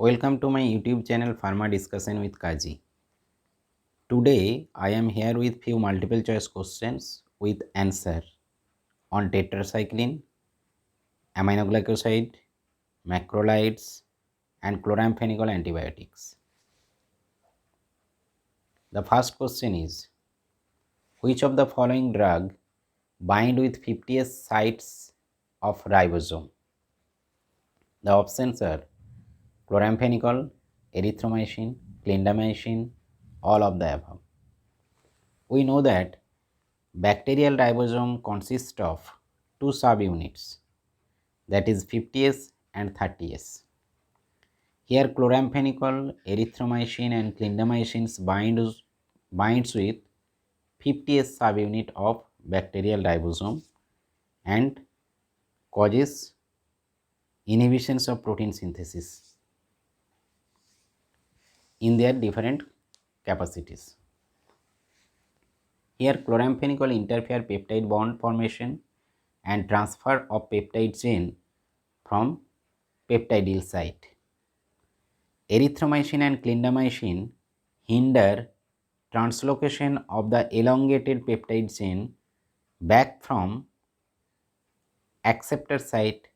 Welcome to my YouTube channel Pharma Discussion with Kaji. Today I am here with few multiple choice questions with answer on tetracycline, aminoglycoside, macrolides and chloramphenicol antibiotics. The first question is, which of the following drug bind with 50s sites of ribosome? The options are chloramphenicol, erythromycin, clindamycin, all of the above. We know that bacterial ribosome consists of two subunits, that is 50S and 30S. Here chloramphenicol, erythromycin and clindamycin binds with 50S subunit of bacterial ribosome and causes inhibitions of protein synthesis in their different capacities. Here chloramphenicol interfere peptide bond formation and transfer of peptide chain from peptidyl site. Erythromycin and clindamycin hinder translocation of the elongated peptide chain back from acceptor site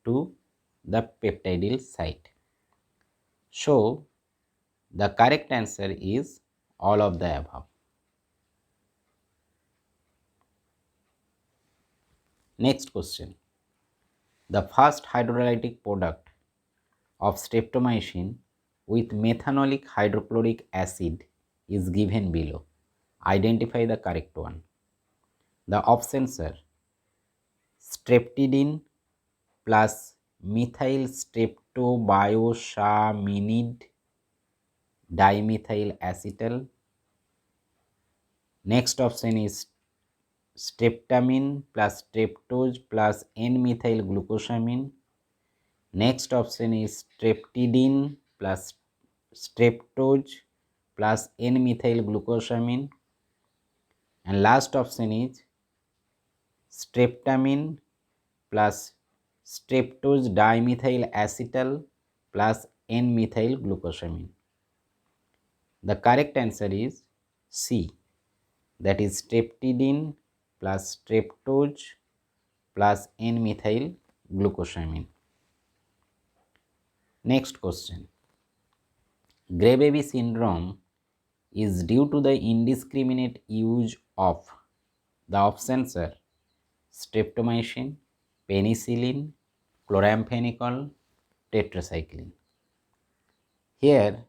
to the peptidyl site. So, the correct answer is all of the above. Next question. The first hydrolytic product of streptomycin with methanolic hydrochloric acid is given below. Identify the correct one. The options are streptidine plus methyl streptobiosaminide dimethyl acetal. Next option is streptamine plus streptose plus N-methyl glucosamine. Next option is streptidine plus streptose plus N-methyl glucosamine. And last option is streptamine plus streptose dimethyl acetal plus N-methyl glucosamine. The correct answer is C, that is streptidine plus streptose plus N-methyl glucosamine. Next question. Gray baby syndrome is due to the indiscriminate use of, the options are streptomycin, penicillin, chloramphenicol, tetracycline. Here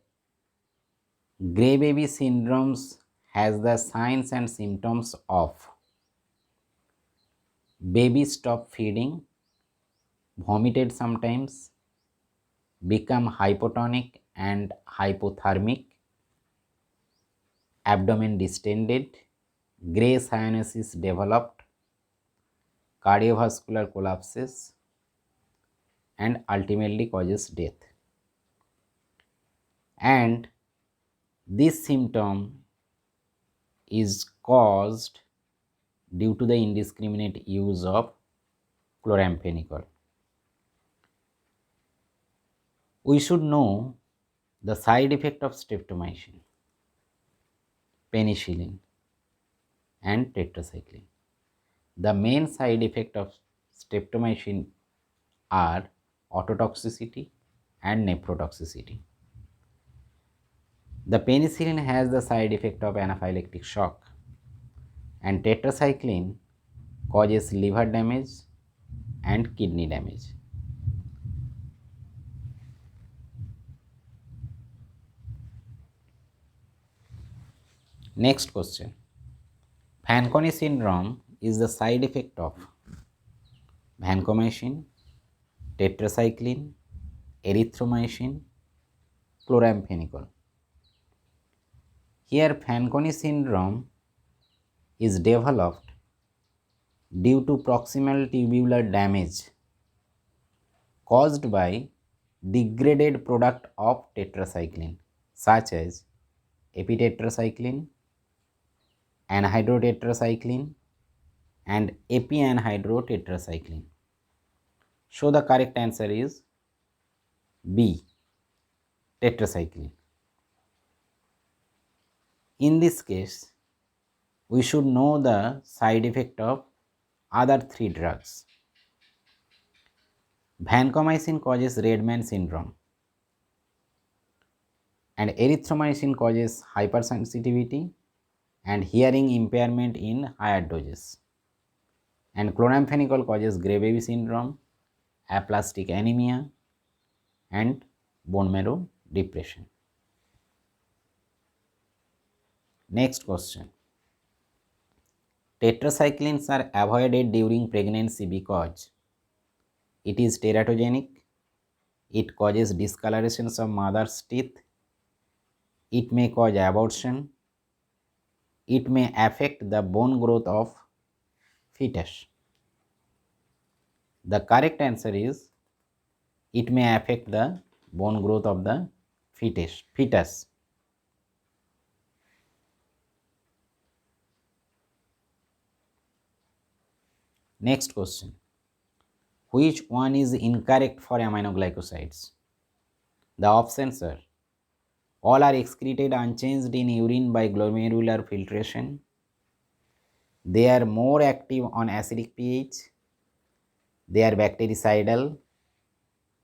gray baby syndromes has the signs and symptoms of baby stop feeding, vomited sometimes, become hypotonic and hypothermic, abdomen distended, gray cyanosis developed, cardiovascular collapses and ultimately causes death. And this symptom is caused due to the indiscriminate use of chloramphenicol. We should know the side effect of streptomycin, penicillin and tetracycline. The main side effect of streptomycin are ototoxicity and nephrotoxicity. The penicillin has the side effect of anaphylactic shock, and tetracycline causes liver damage and kidney damage. Next question. Fanconi syndrome is the side effect of vancomycin, tetracycline, erythromycin, chloramphenicol. Here Fanconi syndrome is developed due to proximal tubular damage caused by degraded product of tetracycline such as epitetracycline, anhydrotetracycline and epianhydrotetracycline. So the correct answer is B, tetracycline. In this case, we should know the side effect of other three drugs. Vancomycin causes Redman syndrome and erythromycin causes hypersensitivity and hearing impairment in higher doses. And chloramphenicol causes Gray baby syndrome, aplastic anemia and bone marrow depression. Next question. Tetracyclines are avoided during pregnancy because it is teratogenic, it causes discolorations of mother's teeth, it may cause abortion, it may affect the bone growth of fetus. The correct answer is it may affect the bone growth of the fetus. Next question. Which one is incorrect for aminoglycosides? The options are: all are excreted unchanged in urine by glomerular filtration, they are more active on acidic pH, they are bactericidal,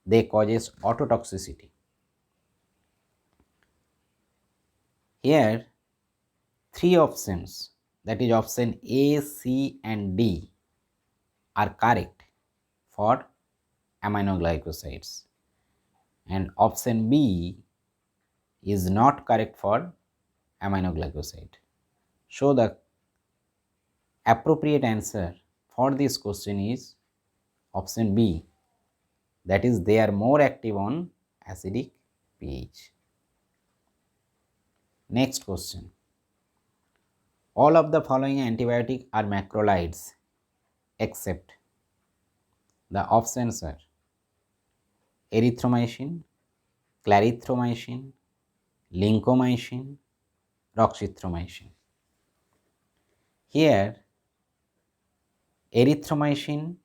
they causes ototoxicity. Here three options, that is option A, C and D, are correct for aminoglycosides and option B is not correct for aminoglycoside. So the appropriate answer for this question is option B, that is they are more active on acidic pH. Next question. All of the following antibiotics are macrolides except the options are erythromycin, clarithromycin, lincomycin, roxithromycin. Here erythromycin,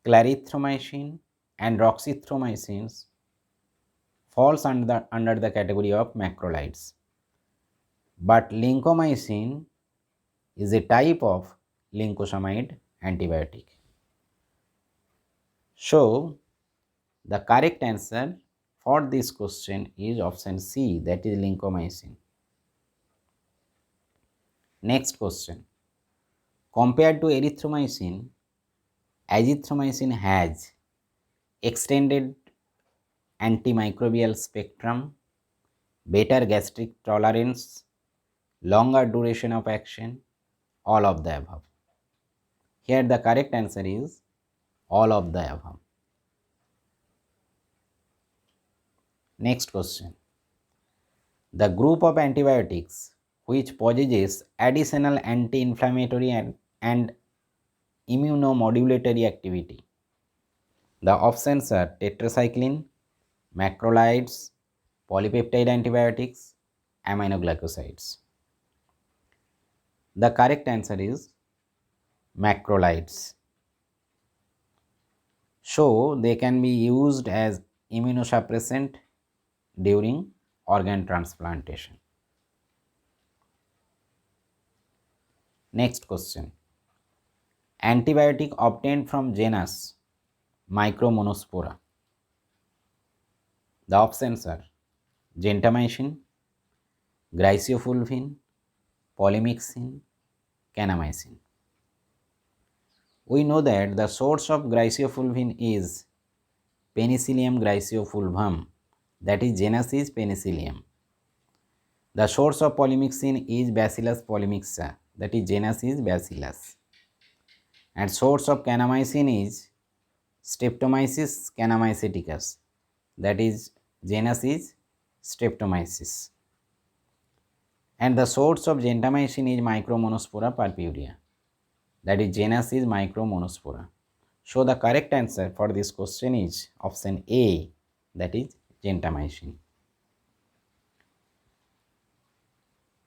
clarithromycin and roxithromycin falls under the category of macrolides, but lincomycin is a type of lincosamide antibiotic. So the correct answer for this question is option C, that is lincomycin. Next question. Compared to erythromycin, azithromycin has extended antimicrobial spectrum, better gastric tolerance, longer duration of action, all of the above. Here the correct answer is all of the above. Next question. The group of antibiotics which possesses additional anti-inflammatory and immunomodulatory activity. The options are tetracycline, macrolides, polypeptide antibiotics, aminoglycosides. The correct answer is macrolides. So they can be used as immunosuppressant during organ transplantation. Next question. Antibiotic obtained from genus Micromonospora. The options are gentamicin, griseofulvin, polymyxin, kanamycin. We know that the source of griseofulvin is Penicillium griseofulvum, that is genus is Penicillium. The source of polymyxin is Bacillus polymyxa, that is genus is Bacillus. And source of kanamycin is Streptomyces kanamyceticus, that is genus is Streptomyces. And the source of gentamicin is Micromonospora purpurea, that is genus is Micromonospora. So the correct answer for this question is option A, that is gentamicin.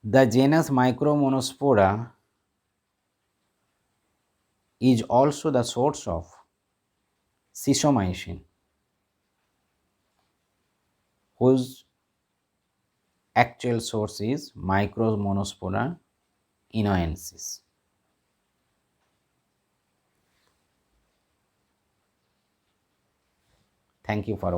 The genus Micromonospora is also the source of Sisomycin, whose actual source is Micromonospora innoensis. Thank you for